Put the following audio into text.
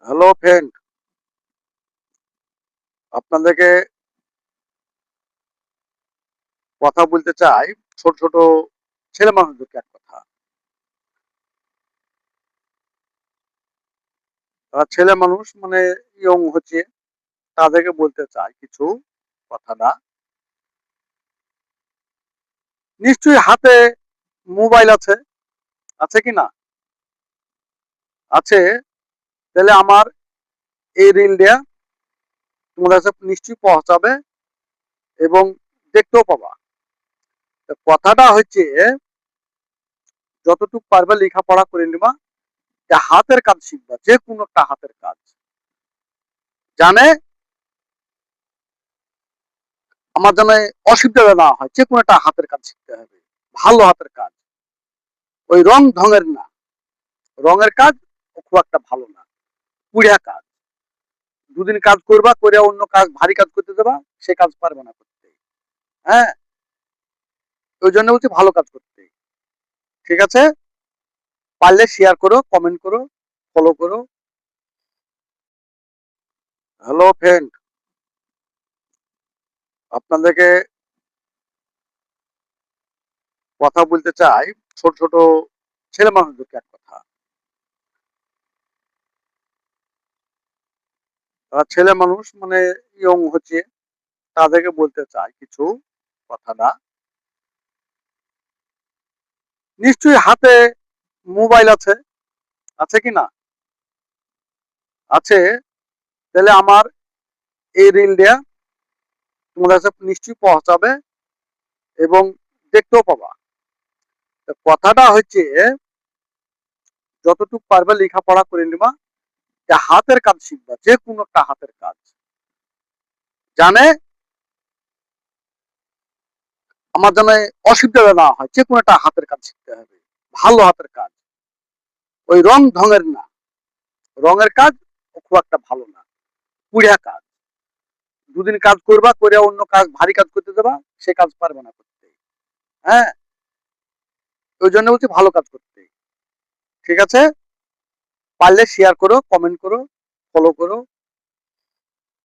Hello friend, আপনাদেরকে কথা বলতে চাই। ছোট ছোট ছেলে মানুষদেরকে এক কথা। তারা ছেলে মানুষ মানে ইয়ং হচ্ছে, তাদেরকে বলতে চাই কিছু কথা না। নিশ্চয়ই হাতে মোবাইল আছে, আছে কি না? আছে। তাহলে আমার এই রিলটা তোমাদের কাছে নিশ্চয়ই পৌঁছাবে এবং দেখতেও পাবা। তো কথাটা হচ্ছে, যতটুকু পারবে লেখাপড়া করে নিবা, যে হাতের কাজ শিখবা, যে কোনো একটা হাতের কাজ। জানে আমার যেন অসুবিধা না হয়, যে কোনো একটা হাতের কাজ শিখতে হবে, ভালো হাতের কাজ। ওই রং ঢঙের না, রঙের কাজ খুব একটা ভালো না, কুড়িয়া কাজ। দুদিন কাজ করবা, করে অন্য কাজ ভারী কাজ করতে দেবা, সে কাজ পারবে না করতে। হ্যাঁ, ওই জন্য বলছি ভালো কাজ করতে। ঠিক আছে, পারলে শেয়ার করো, কমেন্ট করো, ফলো করো। হ্যালো ফ্রেন্ড, আপনাদেরকে কথা বলতে চাই। ছোট ছোট ছেলে মানুষদেরকে এক কথা। তারা ছেলে মানুষ মানে ইয়ং হচ্ছে, তাদেরকে বলতে চাই কিছু কথা না। নিশ্চয়ই হাতে মোবাইল আছে, আছে কি না? আছে। তাহলে আমার এই রিলটা তোমাদের কাছে নিশ্চয়ই পৌঁছাবে এবং দেখতেও পাবা। তো কথাটা হচ্ছে, যতটুকু পারবে লেখাপড়া করে নিবা, যে হাতের কাজ শিখবা, যে কোনো একটা হাতের কাজ। জানে আমার যেন অসুবিধা না হয়, যে কোনো একটা হাতের কাজ শিখতে হবে, ভালো হাতের কাজ। ওই রং ঢঙের না, রঙের কাজ খুব একটা ভালো না, কুড়িয়া কাজ। দুদিন কাজ করবা, করে অন্য কাজ ভারী কাজ করতে দেবা, সে কাজ পারবে না করতে। হ্যাঁ, ওই জন্য বলছি ভালো কাজ করতে। ঠিক আছে, পারলে শেয়ার করো, কমেন্ট করো, ফলো করো।